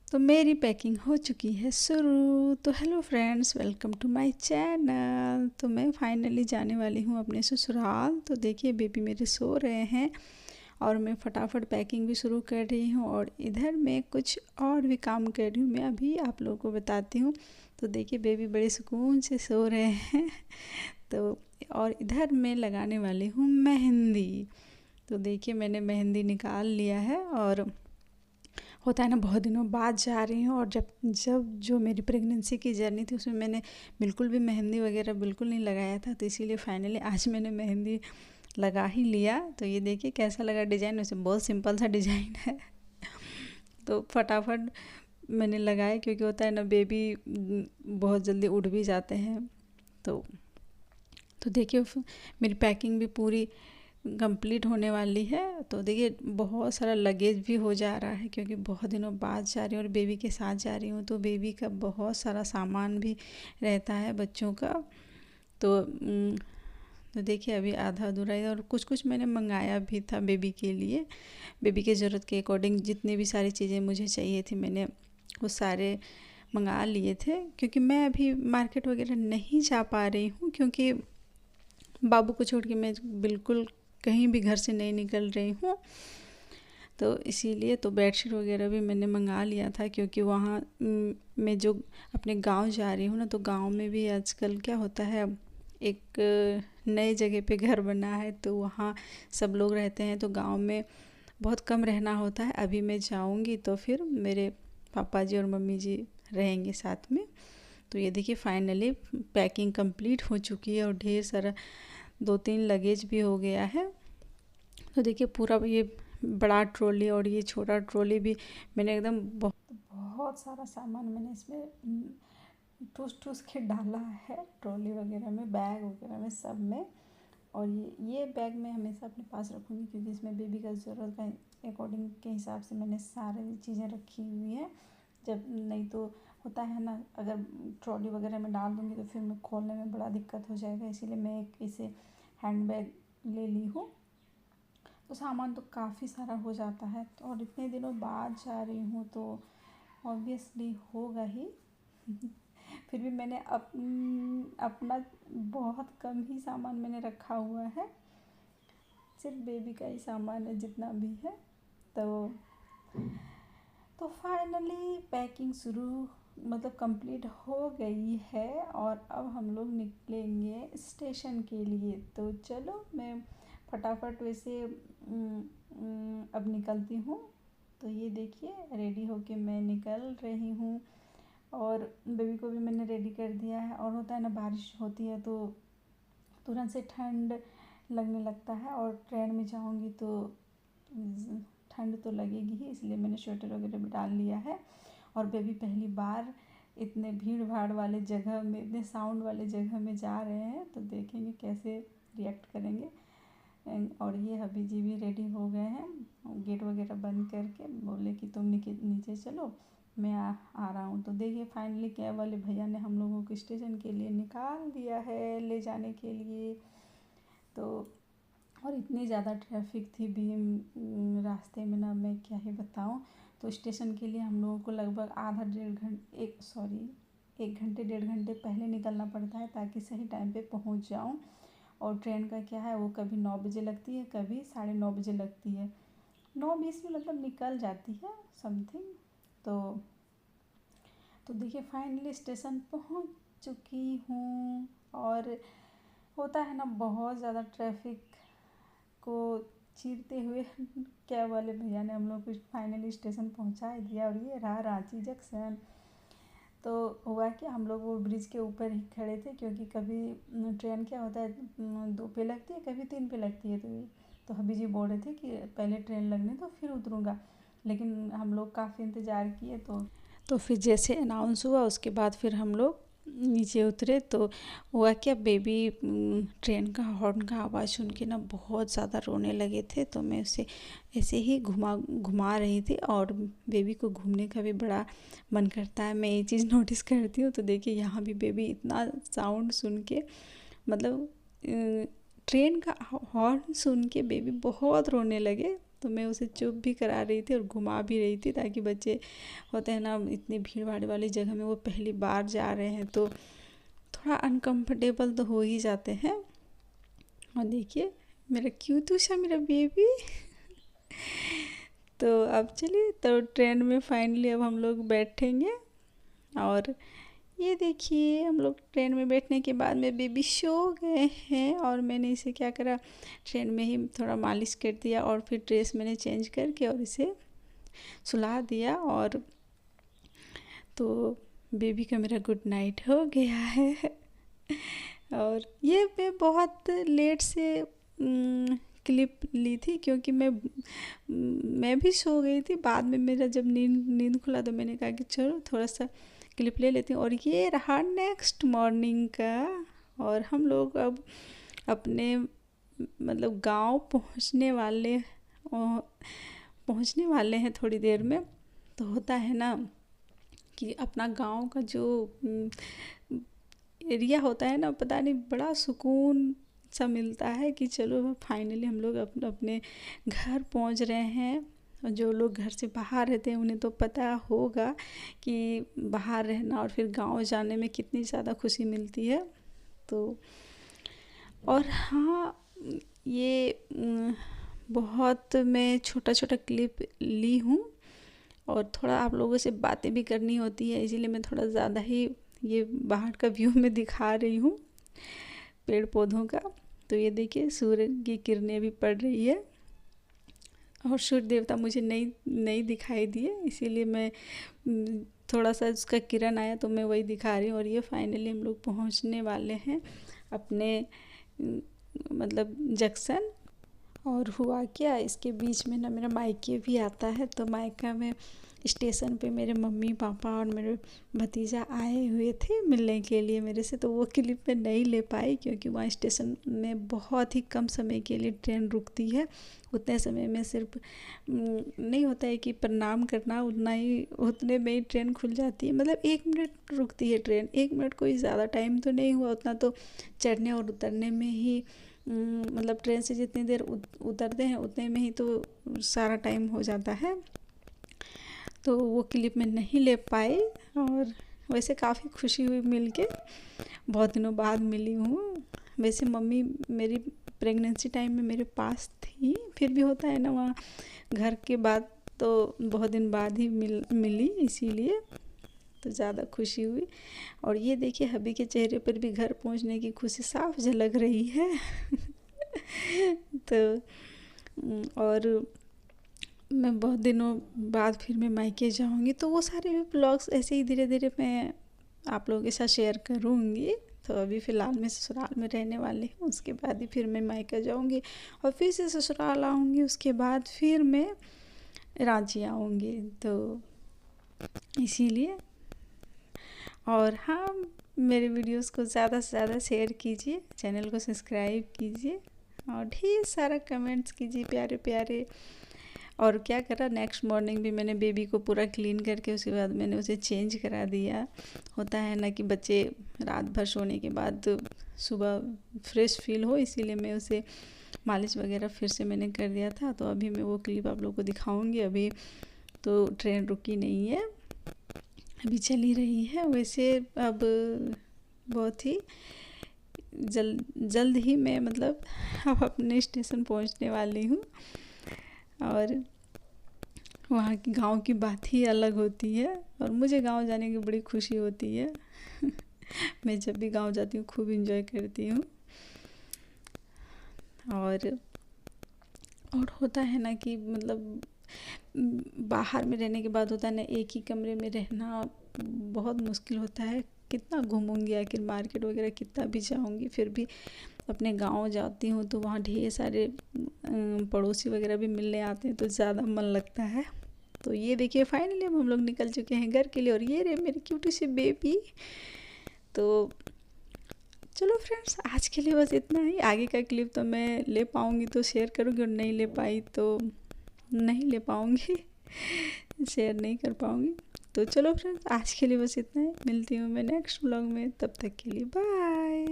तो मेरी पैकिंग हो चुकी है शुरू। तो hello friends, welcome to my channel. तो मैं फाइनली जाने वाली हूँ अपने ससुराल। तो देखिए बेबी मेरे सो रहे हैं और मैं फटाफट पैकिंग भी शुरू कर रही हूँ और इधर मैं कुछ और भी काम कर रही हूँ। मैं अभी आप लोगों को बताती हूँ। तो देखिए बेबी बड़े सुकून से सो रहे हैं। तो और इधर मैं लगाने वाली हूँ मेहंदी। तो देखिए मैंने मेहंदी निकाल लिया है और होता है ना, बहुत दिनों बाद जा रही हूँ। और जब जब जो मेरी प्रेगनेंसी की जर्नी थी उसमें मैंने बिल्कुल भी मेहंदी वगैरह बिल्कुल नहीं लगाया था। तो इसीलिए फाइनली आज मैंने मेहंदी लगा ही लिया। तो ये देखिए कैसा लगा डिज़ाइन। वैसे बहुत सिंपल सा डिज़ाइन है। तो फटाफट मैंने लगाया क्योंकि होता है ना, बेबी बहुत जल्दी उठ भी जाते हैं। तो देखिए मेरी पैकिंग भी पूरी कंप्लीट होने वाली है। तो देखिए बहुत सारा लगेज भी हो जा रहा है क्योंकि बहुत दिनों बाद जा रही हूँ और बेबी के साथ जा रही हूँ। तो बेबी का बहुत सारा सामान भी रहता है बच्चों का। तो देखिए अभी आधा अधूरा है और कुछ कुछ मैंने मंगाया भी था बेबी के लिए। बेबी के ज़रूरत के अकॉर्डिंग जितनी भी सारी चीज़ें मुझे चाहिए थी मैंने वो सारे मंगा लिए थे। क्योंकि मैं अभी मार्केट वगैरह नहीं जा पा रही हूँ क्योंकि बाबू को छोड़ के मैं बिल्कुल कहीं भी घर से नहीं निकल रही हूँ। तो इसीलिए तो बेडशीट वगैरह भी मैंने मंगा लिया था क्योंकि वहाँ मैं जो अपने गांव जा रही हूँ ना, तो गांव में भी आजकल क्या होता है, एक नए जगह पे घर बना है तो वहाँ सब लोग रहते हैं। तो गांव में बहुत कम रहना होता है। अभी मैं जाऊँगी तो फिर मेरे पापा जी और मम्मी जी रहेंगे साथ में। तो ये देखिए फाइनली पैकिंग कंप्लीट हो चुकी है और ढेर सारा 2-3 लगेज भी हो गया है। तो देखिए पूरा ये बड़ा ट्रॉली और ये छोटा ट्रॉली भी मैंने एकदम बहुत सारा सामान मैंने इसमें ठूस ठूस के डाला है ट्रॉली वगैरह में, बैग वगैरह में, सब में। और ये बैग मैं हमेशा अपने पास रखूँगी क्योंकि इसमें बेबी का ज़रूरत का अकॉर्डिंग के हिसाब से मैंने सारी चीज़ें रखी हुई हैं। जब नहीं तो होता है ना, अगर ट्रॉली वगैरह में डाल दूँगी तो फिर मैं खोलने में बड़ा दिक्कत हो जाएगा। इसीलिए मैं एक इसे हैंड बैग ले ली हूँ। तो सामान तो काफ़ी सारा हो जाता है। तो और इतने दिनों बाद जा रही हूँ तो ऑब्वियसली होगा ही। फिर भी मैंने अपना बहुत कम ही सामान मैंने रखा हुआ है। सिर्फ बेबी का ही सामान है जितना भी है। तो फाइनली पैकिंग शुरू मतलब कंप्लीट हो गई है और अब हम लोग निकलेंगे स्टेशन के लिए। तो चलो मैं फटाफट वैसे अब निकलती हूँ। तो ये देखिए रेडी होके मैं निकल रही हूँ और बेबी को भी मैंने रेडी कर दिया है। और होता है ना, बारिश होती है तो तुरंत से ठंड लगने लगता है और ट्रेन में जाऊँगी तो ठंड तो लगेगी ही, इसलिए मैंने स्वेटर वगैरह भी डाल लिया है। और बेबी पहली बार इतने भीड़ भाड़ वाले जगह में, इतने साउंड वाले जगह में जा रहे हैं तो देखेंगे कैसे रिएक्ट करेंगे। और ये हबी जी भी रेडी हो गए हैं, गेट वगैरह बंद करके बोले कि तुम नीचे चलो, मैं आ रहा हूँ। तो देखिए फाइनली कैब वाले भैया ने हम लोगों को स्टेशन के लिए निकाल दिया है ले जाने के लिए। तो और इतनी ज़्यादा ट्रैफिक थी भी रास्ते में ना, मैं क्या ही बताऊँ। तो स्टेशन के लिए हम लोगों को लगभग आधा डेढ़ घंटे 1 घंटे 1.5 घंटे पहले निकलना पड़ता है ताकि सही टाइम पे पहुंच जाऊं। और ट्रेन का क्या है, वो कभी 9 बजे लगती है, कभी 9:30 बजे लगती है। 9:20 में मतलब निकल जाती है समथिंग। तो देखिए फाइनली स्टेशन पहुंच चुकी हूँ। और होता है ना, बहुत ज़्यादा ट्रैफिक को चीरते हुए कैब वाले भैया ने हम लोग को फाइनली स्टेशन पहुंचा दिया। और ये रहा रांची जंक्शन। तो हुआ कि हम लोग वो ब्रिज के ऊपर ही खड़े थे क्योंकि कभी ट्रेन क्या होता है 2 पे लगती है, कभी 3 पे लगती है। तो हबी जी बोल रहे थे कि पहले ट्रेन लगने तो फिर उतरूँगा। लेकिन हम लोग काफ़ी इंतज़ार किए तो फिर जैसे अनाउंस हुआ उसके बाद फिर हम लोग नीचे उतरे। तो हुआ क्या, बेबी ट्रेन का हॉर्न का आवाज़ सुन के ना बहुत ज़्यादा रोने लगे थे। तो मैं उसे ऐसे ही घुमा रही थी और बेबी को घूमने का भी बड़ा मन करता है, मैं ये चीज़ नोटिस करती हूँ। तो देखिए यहाँ भी बेबी इतना साउंड सुन के, मतलब ट्रेन का हॉर्न सुन के बेबी बहुत रोने लगे। तो मैं उसे चुप भी करा रही थी और घुमा भी रही थी, ताकि बच्चे होते हैं ना इतनी भीड़ भाड़ वाली जगह में वो पहली बार जा रहे हैं तो थोड़ा अनकंफर्टेबल तो हो ही जाते हैं। और देखिए मेरा क्यूट सा मेरा बेबी। तो अब चलिए, तो ट्रेन में फाइनली अब हम लोग बैठेंगे। और ये देखिए हम लोग ट्रेन में बैठने के बाद में बेबी सो गए हैं, और मैंने इसे क्या करा, ट्रेन में ही थोड़ा मालिश कर दिया और फिर ड्रेस मैंने चेंज करके और इसे सुला दिया। और तो बेबी का मेरा गुड नाइट हो गया है। और ये मैं बहुत लेट से क्लिप ली थी, क्योंकि मैं भी सो गई थी। बाद में मेरा जब नींद खुला तो मैंने कहा कि चलो थोड़ा सा क्लिप ले लेती हूँ। और ये रहा नेक्स्ट मॉर्निंग का, और हम लोग अब अपने मतलब गांव पहुंचने वाले हैं थोड़ी देर में। तो होता है ना कि अपना गांव का जो एरिया होता है ना, पता नहीं बड़ा सुकून सा मिलता है कि चलो फाइनली हम लोग अपने घर पहुंच रहे हैं। और जो लोग घर से बाहर रहते हैं उन्हें तो पता होगा कि बाहर रहना और फिर गांव जाने में कितनी ज़्यादा खुशी मिलती है। तो और हाँ, ये बहुत मैं छोटा छोटा क्लिप ली हूँ, और थोड़ा आप लोगों से बातें भी करनी होती है, इसीलिए मैं थोड़ा ज़्यादा ही ये बाहर का व्यू में दिखा रही हूँ पेड़ पौधों का। तो ये देखिए सूर्य की किरणें भी पड़ रही है, और सूर्य देवता मुझे नहीं दिखाई दिए, इसीलिए मैं थोड़ा सा उसका किरण आया तो मैं वही दिखा रही हूँ। और ये फाइनली हम लोग पहुँचने वाले हैं अपने मतलब जंक्शन। और हुआ क्या, इसके बीच में ना मेरा मायके भी आता है। तो मायका में स्टेशन पे मेरे मम्मी पापा और मेरे भतीजा आए हुए थे मिलने के लिए मेरे से। तो वो क्लिप मैं नहीं ले पाई, क्योंकि वहाँ स्टेशन में बहुत ही कम समय के लिए ट्रेन रुकती है। उतने समय में सिर्फ नहीं होता है कि प्रणाम करना, उतने में ही ट्रेन खुल जाती है। मतलब 1 मिनट रुकती है ट्रेन, 1 मिनट कोई ज़्यादा टाइम तो नहीं हुआ, उतना तो चढ़ने और उतरने में ही मतलब ट्रेन से जितनी देर उतरते हैं उतने में ही तो सारा टाइम हो जाता है। तो वो क्लिप मैं नहीं ले पाई, और वैसे काफ़ी खुशी हुई मिल के, बहुत दिनों बाद मिली हूँ। वैसे मम्मी मेरी प्रेगनेंसी टाइम में मेरे पास थी, फिर भी होता है ना वहाँ घर के बाद तो बहुत दिन बाद ही मिली, इसीलिए तो ज़्यादा खुशी हुई। और ये देखिए हबी के चेहरे पर भी घर पहुँचने की खुशी साफ झलक रही है। तो और मैं बहुत दिनों बाद फिर मैं मायके जाऊंगी, तो वो सारे भी ब्लॉग्स ऐसे ही धीरे धीरे मैं आप लोगों के साथ शेयर करूंगी। तो अभी फ़िलहाल मैं ससुराल में रहने वाली हूँ, उसके बाद ही फिर मैं मायका जाऊंगी और फिर से ससुराल आऊंगी, उसके बाद फिर मैं रांची आऊंगी। तो इसीलिए, और हाँ, मेरे वीडियोस को ज़्यादा से ज़्यादा शेयर कीजिए, चैनल को सब्सक्राइब कीजिए और ढेर सारा कमेंट्स कीजिए प्यारे प्यारे। और क्या करा, नेक्स्ट मॉर्निंग भी मैंने बेबी को पूरा क्लीन करके उसके बाद मैंने उसे चेंज करा दिया। होता है ना कि बच्चे रात भर सोने के बाद सुबह फ्रेश फील हो, इसीलिए मैं उसे मालिश वगैरह फिर से मैंने कर दिया था। तो अभी मैं वो क्लिप आप लोगों को दिखाऊंगी। अभी तो ट्रेन रुकी नहीं है, अभी चली रही है। वैसे अब बहुत ही जल्द ही मैं मतलब अब अपने स्टेशन पहुंचने वाली हूँ, और वहाँ की गांव की बात ही अलग होती है, और मुझे गांव जाने की बड़ी खुशी होती है। मैं जब भी गांव जाती हूँ खूब एंजॉय करती हूँ। और होता है ना कि मतलब बाहर में रहने के बाद होता है ना, एक ही कमरे में रहना बहुत मुश्किल होता है। कितना घूमूंगी, आखिर मार्केट वगैरह कितना भी जाऊंगी, फिर भी अपने गांव जाती हूँ तो वहाँ ढेर सारे पड़ोसी वगैरह भी मिलने आते हैं, तो ज़्यादा मन लगता है। तो ये देखिए फाइनली अब हम लोग निकल चुके हैं घर के लिए, और ये रहे मेरी क्यूटी सी बेबी। तो चलो फ्रेंड्स, आज के लिए बस इतना ही। आगे का क्लिप तो मैं ले पाऊँगी तो शेयर करूँगी, और नहीं ले पाई तो नहीं ले पाऊँगी, शेयर नहीं कर पाऊँगी। तो चलो फ्रेंड्स, आज के लिए बस इतना ही। मिलती हूँ मैं नेक्स्ट व्लॉग में, तब तक के लिए बाय।